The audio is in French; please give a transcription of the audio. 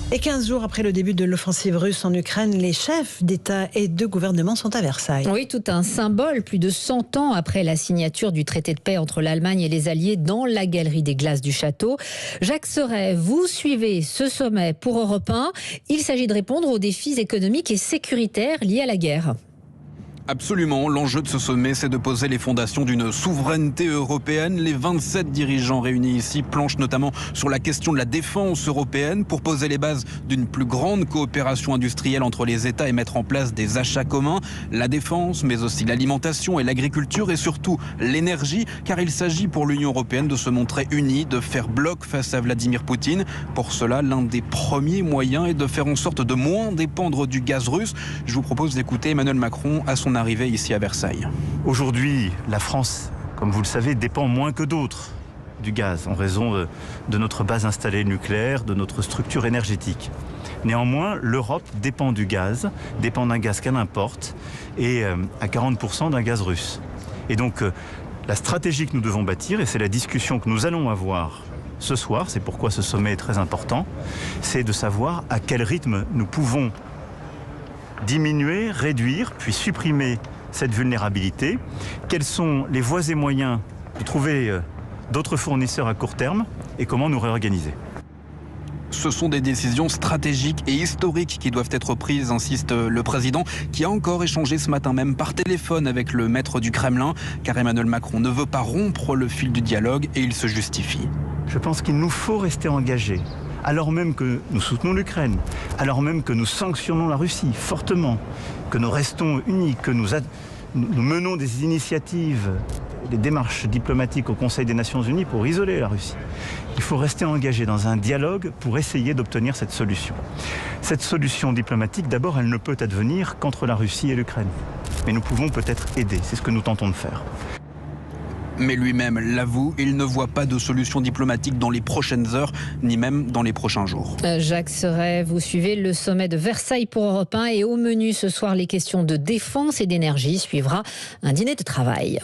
Et 15 jours après le début de l'offensive russe en Ukraine, les chefs d'État et de gouvernement sont à Versailles. Oui, tout un symbole, plus de 100 ans après la signature du traité de paix entre l'Allemagne et les Alliés dans la galerie des glaces du château. Jacques Serret, vous suivez ce sommet pour Europe 1. Il s'agit de répondre aux défis économiques et sécuritaires liés à la guerre. Absolument, l'enjeu de ce sommet, c'est de poser les fondations d'une souveraineté européenne. Les 27 dirigeants réunis ici planchent notamment sur la question de la défense européenne pour poser les bases d'une plus grande coopération industrielle entre les États et mettre en place des achats communs. La défense, mais aussi l'alimentation et l'agriculture et surtout l'énergie, car il s'agit pour l'Union européenne de se montrer unie, de faire bloc face à Vladimir Poutine. Pour cela, l'un des premiers moyens est de faire en sorte de moins dépendre du gaz russe. Je vous propose d'écouter Emmanuel Macron à son arrivée ici à Versailles. Aujourd'hui, la France, comme vous le savez, dépend moins que d'autres du gaz en raison de notre base installée nucléaire, de notre structure énergétique. Néanmoins, l'Europe dépend du gaz, dépend d'un gaz qu'elle importe et à 40% d'un gaz russe. Et donc, la stratégie que nous devons bâtir, et c'est la discussion que nous allons avoir ce soir, c'est pourquoi ce sommet est très important, c'est de savoir à quel rythme nous pouvons diminuer, réduire, puis supprimer cette vulnérabilité. Quels sont les voies et moyens de trouver d'autres fournisseurs à court terme et comment nous réorganiser. Ce sont des décisions stratégiques et historiques qui doivent être prises, insiste le président, qui a encore échangé ce matin même par téléphone avec le maître du Kremlin, car Emmanuel Macron ne veut pas rompre le fil du dialogue et il se justifie. Je pense qu'il nous faut rester engagés, alors même que nous soutenons l'Ukraine, alors même que nous sanctionnons la Russie fortement, que nous restons unis, que nous menons des initiatives, des démarches diplomatiques au Conseil des Nations Unies pour isoler la Russie. Il faut rester engagé dans un dialogue pour essayer d'obtenir cette solution. Cette solution diplomatique, d'abord, elle ne peut advenir qu'entre la Russie et l'Ukraine. Mais nous pouvons peut-être aider, c'est ce que nous tentons de faire. Mais lui-même l'avoue, il ne voit pas de solution diplomatique dans les prochaines heures, ni même dans les prochains jours. Jacques Serret, vous suivez le sommet de Versailles pour Europe 1 et au menu ce soir les questions de défense et d'énergie. Suivra un dîner de travail.